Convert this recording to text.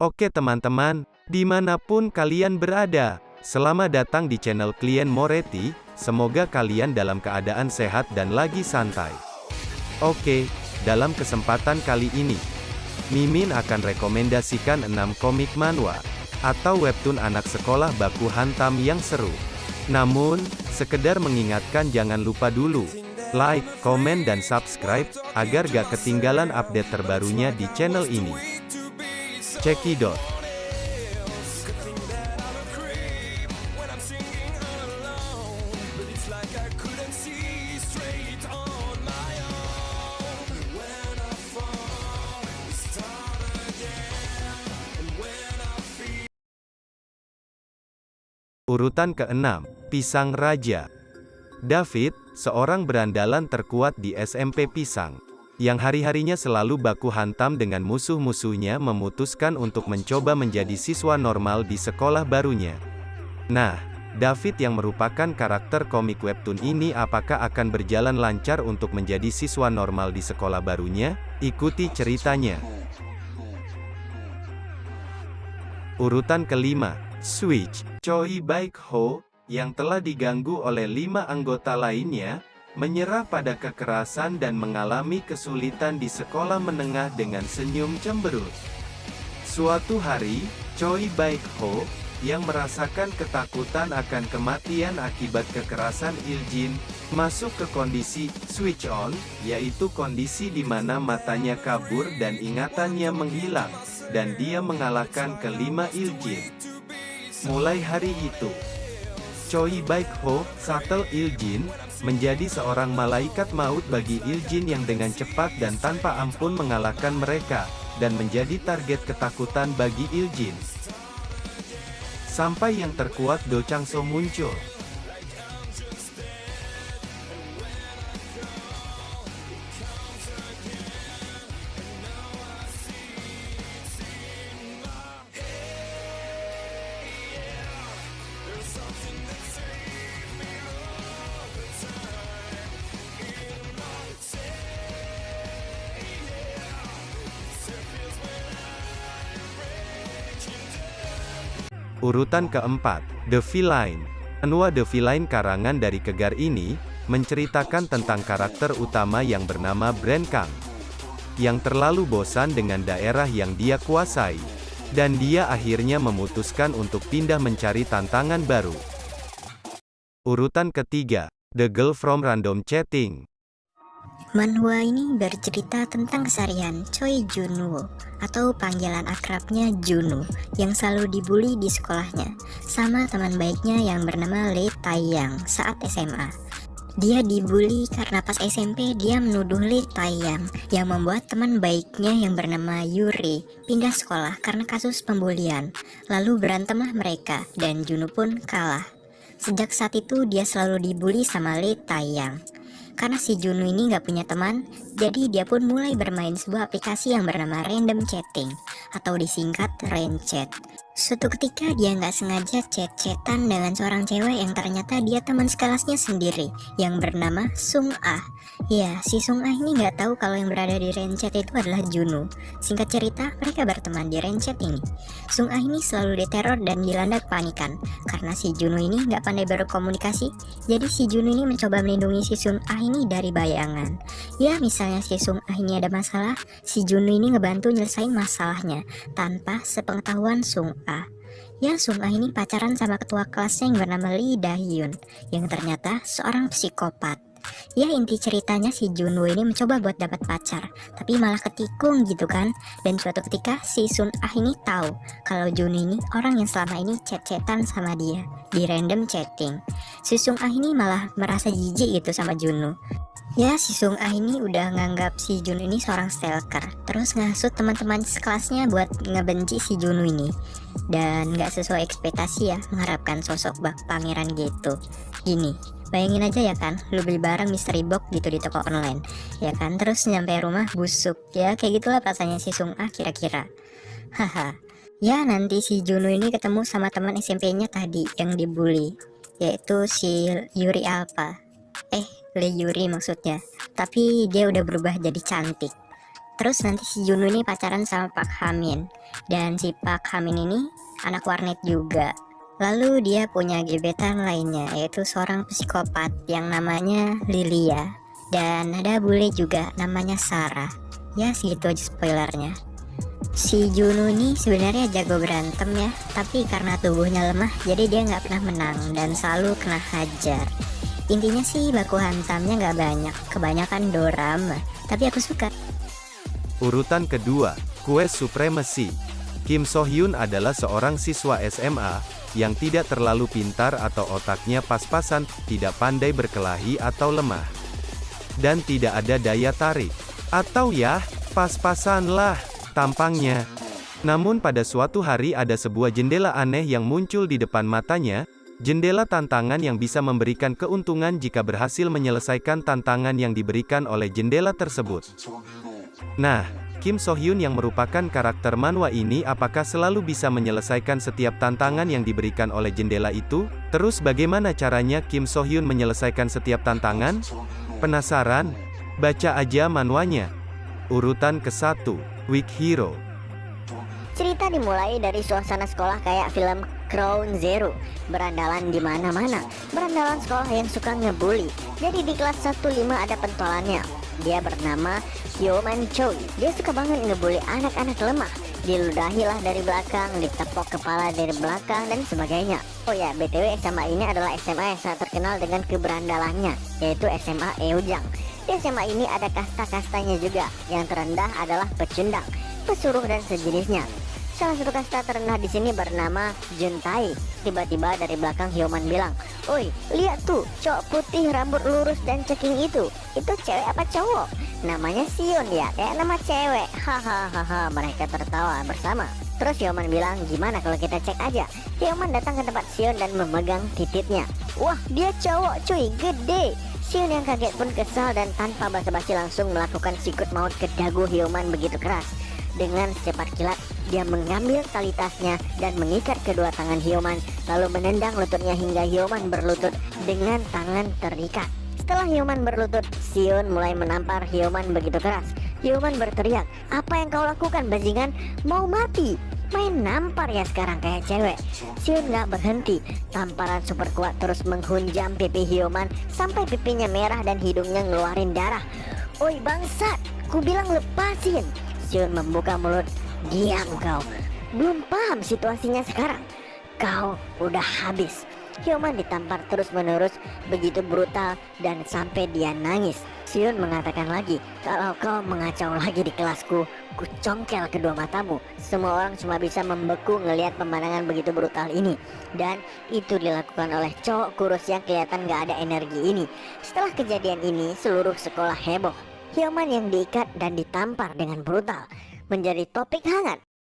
Oke teman-teman, dimanapun kalian berada, selamat datang di channel Klien Moretti, semoga kalian dalam keadaan sehat dan lagi santai. Oke, dalam kesempatan kali ini, Mimin akan rekomendasikan 6 komik manhwa, atau webtoon anak sekolah baku hantam yang seru. Namun, sekedar mengingatkan jangan lupa dulu, like, komen dan subscribe, agar gak ketinggalan update terbarunya di channel ini. Cekidot. Urutan ke-6, Pisang Raja. David, seorang berandalan terkuat di SMP Pisang, yang hari-harinya selalu baku hantam dengan musuh-musuhnya, memutuskan untuk mencoba menjadi siswa normal di sekolah barunya. Nah, David yang merupakan karakter komik webtoon ini apakah akan berjalan lancar untuk menjadi siswa normal di sekolah barunya? Ikuti ceritanya. Urutan kelima, Switch. Choi Baek-ho, yang telah diganggu oleh 5 anggota lainnya, menyerah pada kekerasan dan mengalami kesulitan di sekolah menengah dengan senyum cemberut. Suatu hari, Choi Baek-ho, yang merasakan ketakutan akan kematian akibat kekerasan Iljin, masuk ke kondisi switch on, yaitu kondisi di mana matanya kabur dan ingatannya menghilang, dan dia mengalahkan kelima Iljin. Mulai hari itu, Choi Baek-ho, Shuttle Iljin, menjadi seorang malaikat maut bagi Iljin yang dengan cepat dan tanpa ampun mengalahkan mereka, dan menjadi target ketakutan bagi Iljin. Sampai yang terkuat Do Chang-so muncul. Urutan keempat, The Villain. Manhwa The Villain karangan dari Kegar ini, menceritakan tentang karakter utama yang bernama Bran Kang, yang terlalu bosan dengan daerah yang dia kuasai, dan dia akhirnya memutuskan untuk pindah mencari tantangan baru. Urutan ketiga, The Girl from Random Chatting. Manhwa ini bercerita tentang keseharian Choi Junwoo, atau panggilan akrabnya Junwoo, yang selalu dibully di sekolahnya, sama teman baiknya yang bernama Lee Taeyang saat SMA. Dia dibully karena pas SMP dia menuduh Lee Taeyang, yang membuat teman baiknya yang bernama Yuri pindah sekolah karena kasus pembulian. Lalu berantemlah mereka, dan Junwoo pun kalah. Sejak saat itu dia selalu dibully sama Lee Taeyang. Karena si Junwoo ini gak punya teman, jadi dia pun mulai bermain sebuah aplikasi yang bernama Random Chatting, atau disingkat Ranchat. Suatu ketika dia gak sengaja chat-chatan dengan seorang cewek yang ternyata dia teman sekelasnya sendiri, yang bernama Sung Ah. Ya, si Sung Ah ini gak tahu kalau yang berada di Ranchat itu adalah Junwoo. Singkat cerita, mereka berteman di Ranchat ini. Sung Ah ini selalu diteror dan dilanda kepanikan, karena si Junwoo ini gak pandai berkomunikasi. Jadi si Junwoo ini mencoba melindungi si Sung Ah ini dari bayangan. Ya, misalnya si Sung Ah ini ada masalah, si Junwoo ini ngebantu nyelesain masalahnya, tanpa sepengetahuan Sung Ah. Ya, Sung Ah ini pacaran sama ketua kelasnya yang bernama Lee Da-hyun, yang ternyata seorang psikopat. Ya, inti ceritanya si Junwoo ini mencoba buat dapat pacar, tapi malah ketikung gitu kan. Dan suatu ketika si Sung Ah ini tahu kalau Junwoo ini orang yang selama ini chat-chatan sama dia di Random Chatting. Si Sung Ah ini malah merasa jijik gitu sama Junwoo. Ya, si Sung Ah ini udah nganggap si Junwoo ini seorang stalker, terus ngasut teman-teman sekelasnya buat ngebenci si Junwoo ini. Dan gak sesuai ekspektasi ya, mengharapkan sosok bak pangeran gitu. Gini, bayangin aja ya kan, lu beli barang mystery box gitu di toko online, ya kan, terus nyampe rumah busuk, ya kayak gitulah rasanya si Sung Ah kira-kira. Haha. Ya, nanti si Junwoo ini ketemu sama teman SMP-nya tadi yang dibully, yaitu si Yuri Alpha. Lee Yuri maksudnya. Tapi dia udah berubah jadi cantik. Terus nanti si Junwoo ini pacaran sama Park Hamin, dan si Park Hamin ini anak warnet juga. Lalu dia punya gebetan lainnya, yaitu seorang psikopat yang namanya Lilia, dan ada bule juga namanya Sarah. Ya segitu aja spoilernya. Si Junwoo ini sebenarnya jago berantem ya, tapi karena tubuhnya lemah jadi dia nggak pernah menang dan selalu kena hajar. Intinya sih baku hantamnya nggak banyak, kebanyakan dorama, tapi aku suka. Urutan kedua, Quest Supremacy. Kim So Hyun adalah seorang siswa SMA yang tidak terlalu pintar atau otaknya pas-pasan, tidak pandai berkelahi atau lemah, dan tidak ada daya tarik. Atau ya, pas-pasan lah tampangnya. Namun pada suatu hari ada sebuah jendela aneh yang muncul di depan matanya, jendela tantangan yang bisa memberikan keuntungan jika berhasil menyelesaikan tantangan yang diberikan oleh jendela tersebut. Nah, Kim So Hyun yang merupakan karakter manhwa ini apakah selalu bisa menyelesaikan setiap tantangan yang diberikan oleh jendela itu? Terus bagaimana caranya Kim So Hyun menyelesaikan setiap tantangan? Penasaran? Baca aja manhwanya. Urutan ke-1, Weak Hero. Cerita dimulai dari suasana sekolah kayak film Ground Zero. Berandalan di mana-mana. Berandalan sekolah yang suka ngebully. Jadi di kelas 15 ada pentolannya. Dia bernama Hyoman Choi. Dia suka banget ngebully anak-anak lemah. Diludahilah dari belakang, ditepok kepala dari belakang, dan sebagainya. Oh ya, BTW SMA ini adalah SMA yang sangat terkenal dengan keberandalannya, yaitu SMA Eujang. Di SMA ini ada kasta-kastanya juga. Yang terendah adalah pecundang, pesuruh, dan sejenisnya. Salah satu kasta terendah di sini bernama Juntai. Tiba-tiba dari belakang Hyoman bilang, "Oi, lihat tuh, cowok putih rambut lurus dan ceking itu. Itu cewek apa cowok? Namanya Sion ya, kayak nama cewek." Hahaha, mereka tertawa bersama. Terus Hyoman bilang, "Gimana kalau kita cek aja?" Hyoman datang ke tempat Sion dan memegang titiknya. Wah, dia cowok cuy, gede. Sion yang kaget pun kesal dan tanpa basa-basi langsung melakukan sikut maut ke dagu Hyoman begitu keras. Dengan secepat kilat, dia mengambil tali tasnya dan mengikat kedua tangan Hyoman, lalu menendang lututnya hingga Hyoman berlutut dengan tangan terikat. Setelah Hyoman berlutut, Sion mulai menampar Hyoman begitu keras. Hyoman berteriak, "Apa yang kau lakukan, bajingan? Mau mati? Main nampar ya sekarang kayak cewek." Sion gak berhenti. Tamparan super kuat terus menghunjam pipi Hyoman sampai pipinya merah dan hidungnya ngeluarin darah. "Oi bangsat, ku bilang lepasin." Sion membuka mulut. "Diam kau. Belum paham situasinya sekarang. Kau udah habis." Hyoman ditampar terus-menerus begitu brutal dan sampai dia nangis. Sion mengatakan lagi, "Kalau kau mengacau lagi di kelasku, ku congkel kedua matamu." Semua orang cuma bisa membeku ngelihat pemandangan begitu brutal ini. Dan itu dilakukan oleh cowok kurus yang kelihatan gak ada energi ini. Setelah kejadian ini, seluruh sekolah heboh. Hyoman yang diikat dan ditampar dengan brutal menjadi topik hangat